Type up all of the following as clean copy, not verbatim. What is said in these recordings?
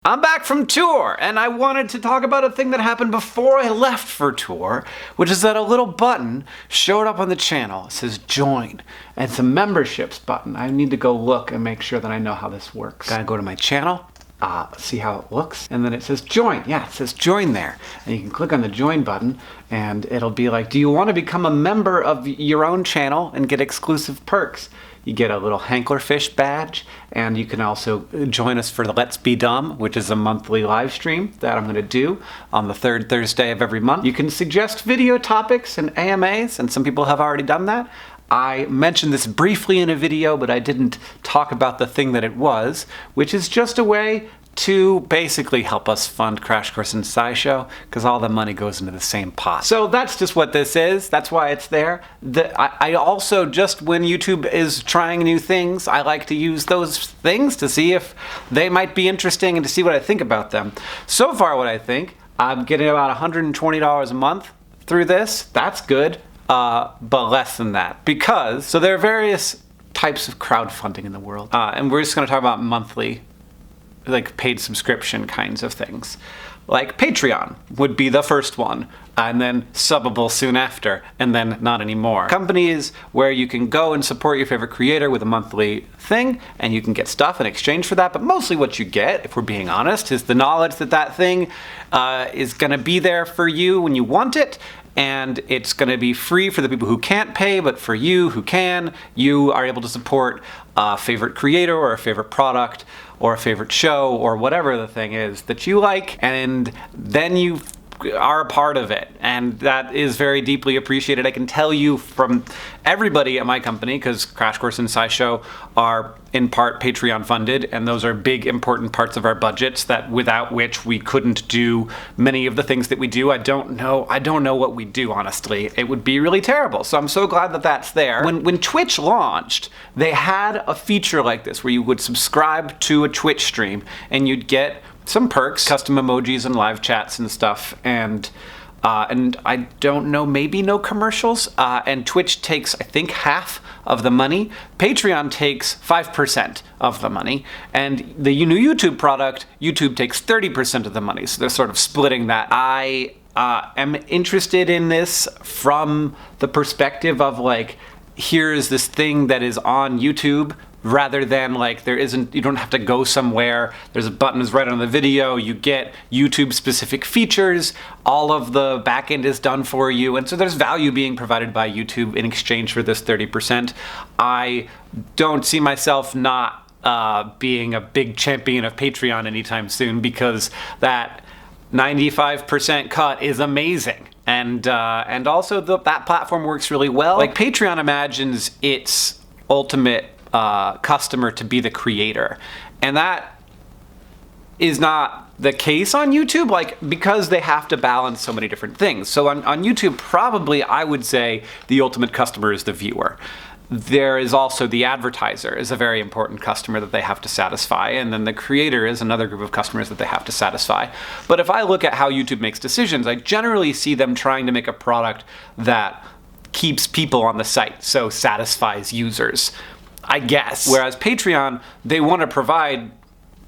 I'm back from tour, and I wanted to talk about a thing that happened before I left for tour, which is that a little button showed up on the channel. It says join, and it's a memberships button. I need to go look and make sure that I know how this works. Gotta go to my channel, see how it looks, and then it says join. Yeah, it says join there. And you can click on the join button, and it'll be like, do you want to become a member of your own channel and get exclusive perks? You get a little Hanklerfish badge, and you can also join us for the Let's Be Dumb, which is a monthly live stream that I'm going to do on the third Thursday of every month. You can suggest video topics and AMAs, and some people have already done that. I mentioned this briefly in a video, but I didn't talk about the thing that it was, which is just a way to basically help us fund Crash Course in SciShow, because all the money goes into the same pot. So that's just what this is. That's why it's there. I also, just when YouTube is trying new things, I like to use those things to see if they might be interesting and to see what I think about them. So far what I think, I'm getting about $120 a month through this. That's good, but less than that. Because, so there are various types of crowdfunding in the world, and we're just gonna talk about monthly, like paid subscription kinds of things. Like Patreon would be the first one, and then subbable soon after, and then not anymore. Companies where you can go and support your favorite creator with a monthly thing, and you can get stuff in exchange for that, but mostly what you get, if we're being honest, is the knowledge that that thing is gonna be there for you when you want it, and it's going to be free for the people who can't pay, but for you who can, you are able to support a favorite creator or a favorite product or a favorite show or whatever the thing is that you like, and then you are a part of it, and that is very deeply appreciated. I can tell you from everybody at my company, because Crash Course and SciShow are in part Patreon funded, and those are big important parts of our budgets that without which we couldn't do many of the things that we do. I don't know what we do, honestly. It would be really terrible. So I'm so glad that that's there. When Twitch launched, they had a feature like this where you would subscribe to a Twitch stream and you'd get some perks, custom emojis and live chats and stuff, and I don't know, maybe no commercials, and Twitch takes, I think, half of the money. Patreon takes 5% of the money, and the new YouTube product, YouTube takes 30% of the money, so they're sort of splitting that. I am interested in this from the perspective of, like, here's this thing that is on YouTube, rather than like you don't have to go somewhere. There's a button is right on the video. You get YouTube specific features. All of the backend is done for you. And so there's value being provided by YouTube in exchange for this 30%. I don't see myself not being a big champion of Patreon anytime soon, because that 95% cut is amazing. And also that platform works really well. Like Patreon imagines its ultimate customer to be the creator, and that is not the case on YouTube, like, because they have to balance so many different things. So on YouTube, probably I would say the ultimate customer is the viewer. There is also the advertiser is a very important customer that they have to satisfy, and then the creator is another group of customers that they have to satisfy. But if I look at how YouTube makes decisions, I generally see them trying to make a product that keeps people on the site, so satisfies users, I guess. Whereas Patreon, they want to provide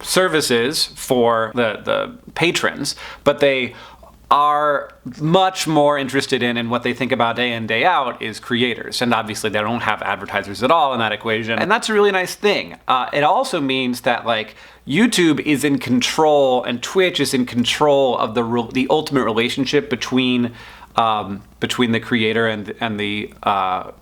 services for the patrons, but they are much more interested in, and what they think about day in, day out is creators. And obviously they don't have advertisers at all in that equation. And that's a really nice thing. It also means that, like, YouTube is in control and Twitch is in control of the ultimate relationship between the creator and the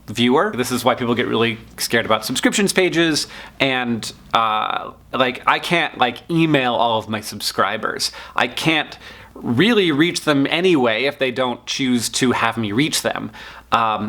viewer. This is why people get really scared about subscriptions pages, and like, I can't like email all of my subscribers. I can't really reach them anyway if they don't choose to have me reach them.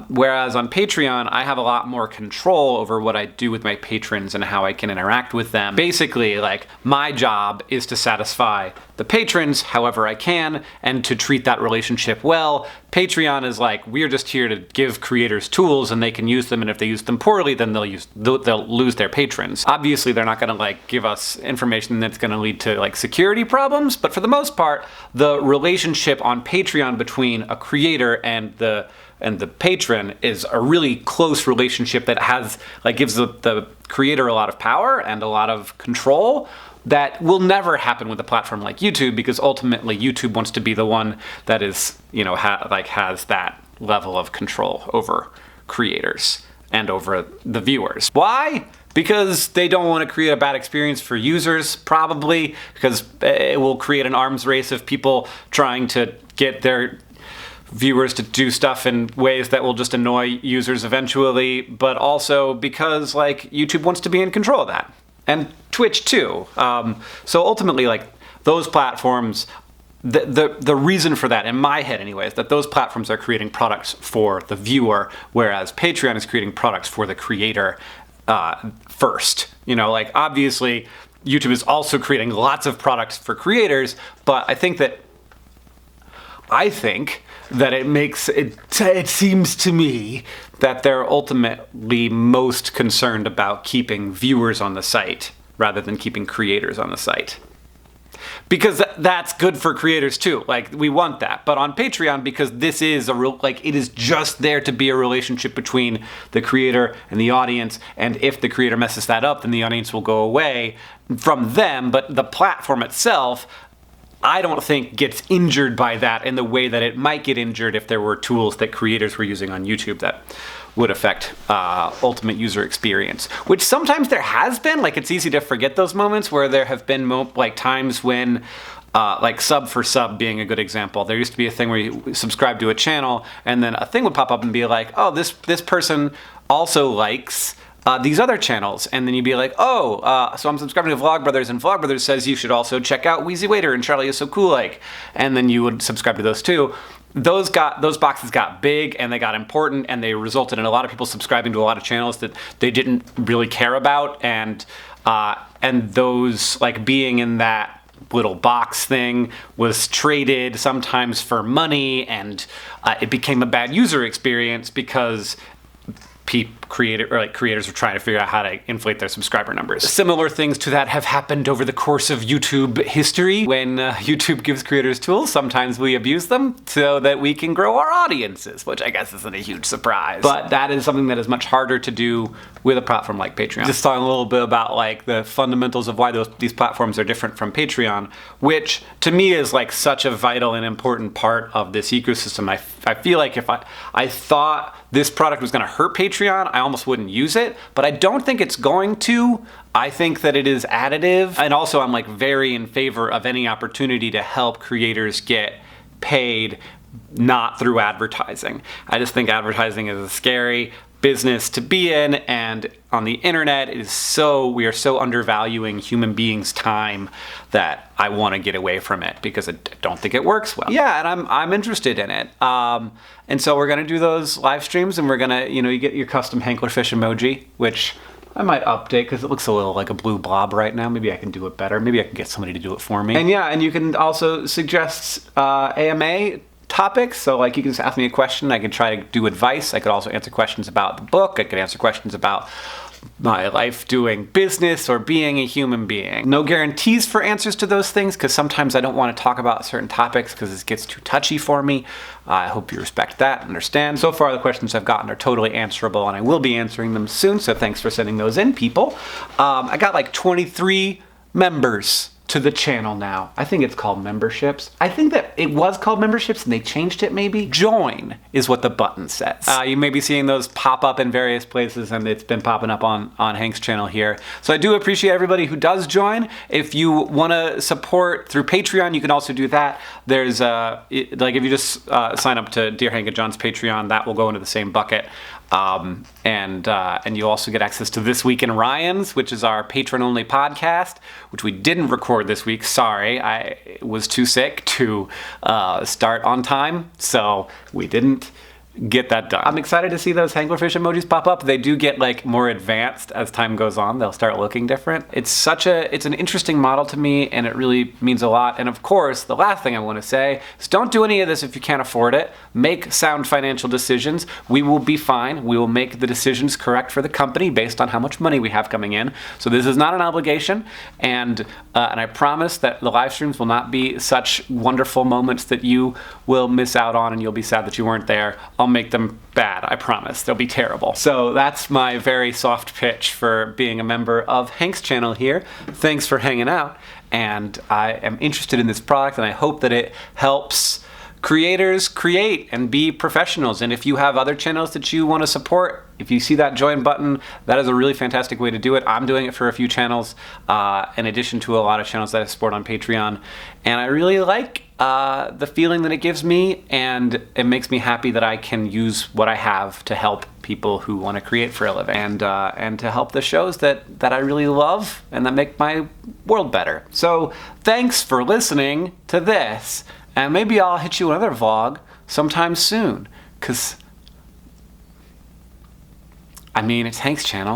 Whereas on Patreon, I have a lot more control over what I do with my patrons and how I can interact with them. Basically, like, my job is to satisfy the patrons however I can and to treat that relationship well. Patreon is like, we're just here to give creators tools and they can use them, and if they use them poorly, then they'll lose their patrons. Obviously, they're not gonna like give us information that's gonna lead to like security problems, but for the most part, the relationship on Patreon between a creator and the patron is a really close relationship that gives the creator a lot of power and a lot of control, that will never happen with a platform like YouTube, because ultimately YouTube wants to be the one that is, you know, has that level of control over creators and over the viewers. Why? Because they don't want to create a bad experience for users, probably, because it will create an arms race of people trying to get their viewers to do stuff in ways that will just annoy users eventually, but also because like YouTube wants to be in control of that. And Twitch too. So ultimately, like, those platforms, the reason for that, in my head anyway, is that those platforms are creating products for the viewer, whereas Patreon is creating products for the creator first. You know, like, obviously YouTube is also creating lots of products for creators, but I think that it makes it seems to me that they're ultimately most concerned about keeping viewers on the site rather than keeping creators on the site. Because that's good for creators too. Like, we want that. But on Patreon, because this is a real, like, it is just there to be a relationship between the creator and the audience, and if the creator messes that up, then the audience will go away from them. But the platform itself, I don't think, gets injured by that in the way that it might get injured if there were tools that creators were using on YouTube that would affect ultimate user experience. Which sometimes there has been. Like, it's easy to forget those moments where there have been like times when, like sub for sub being a good example. There used to be a thing where you subscribe to a channel and then a thing would pop up and be like, oh, this person also likes these other channels, and then you'd be like, oh, so I'm subscribing to Vlogbrothers, and Vlogbrothers says you should also check out Wheezy Waiter and Charlie Is So Cool Like, and then you would subscribe to those too. Those boxes got big and they got important, and they resulted in a lot of people subscribing to a lot of channels that they didn't really care about, and those, like, being in that little box thing was traded sometimes for money, and it became a bad user experience because creators are trying to figure out how to inflate their subscriber numbers. Similar things to that have happened over the course of YouTube history. When YouTube gives creators tools, sometimes we abuse them so that we can grow our audiences, which I guess isn't a huge surprise. But that is something that is much harder to do with a platform like Patreon. Just talking a little bit about like the fundamentals of why these platforms are different from Patreon, which to me is like such a vital and important part of this ecosystem. I feel like if I thought this product was going to hurt Patreon, I almost wouldn't use it, but I don't think it's going to. I think that it is additive, and also I'm like very in favor of any opportunity to help creators get paid, not through advertising. I just think advertising is a scary business to be in, and on the internet we are so undervaluing human beings' time that I want to get away from it because I don't think it works well. Yeah, and I'm interested in it. And so we're gonna do those live streams, and we're gonna, you get your custom Hanklerfish emoji, which I might update because it looks a little like a blue blob right now. Maybe I can do it better. Maybe I can get somebody to do it for me. And yeah, and you can also suggest AMA topics. So like, you can just ask me a question. I can try to do advice. I could also answer questions about the book. I could answer questions about my life doing business or being a human being. No guarantees for answers to those things, because sometimes I don't want to talk about certain topics because it gets too touchy for me. I hope you respect that and understand. So far, the questions I've gotten are totally answerable, and I will be answering them soon, so thanks for sending those in, people. I got like 23 members to the channel now. I think it's called memberships. I think that it was called memberships and they changed it maybe. Join is what the button says. You may be seeing those pop up in various places, and it's been popping up on Hank's channel here. So I do appreciate everybody who does join. If you want to support through Patreon, you can also do that. There's like, if you just sign up to Dear Hank and John's Patreon, that will go into the same bucket. And you also get access to This Week in Ryan's, which is our patron-only podcast, which we didn't record this week. Sorry, I was too sick to start on time, so we didn't get that done. I'm excited to see those Hanklerfish emojis pop up. They do get like more advanced as time goes on. They'll start looking different. It's an interesting model to me, and it really means a lot. And of course, the last thing I want to say is don't do any of this if you can't afford it. Make sound financial decisions. We will be fine. We will make the decisions correct for the company based on how much money we have coming in. So this is not an obligation, and I promise that the live streams will not be such wonderful moments that you will miss out on and you'll be sad that you weren't there. I'll make them bad, I promise. They'll be terrible. So that's my very soft pitch for being a member of Hank's channel here. Thanks for hanging out, and I am interested in this product, and I hope that it helps creators create and be professionals. And if you have other channels that you want to support, if you see that join button, that is a really fantastic way to do it. I'm doing it for a few channels, in addition to a lot of channels that I support on Patreon. And I really like the feeling that it gives me, and it makes me happy that I can use what I have to help people who want to create for a living, and to help the shows that I really love and that make my world better. So thanks for listening to this. And maybe I'll hit you another vlog sometime soon, because, I mean, it's Hank's channel.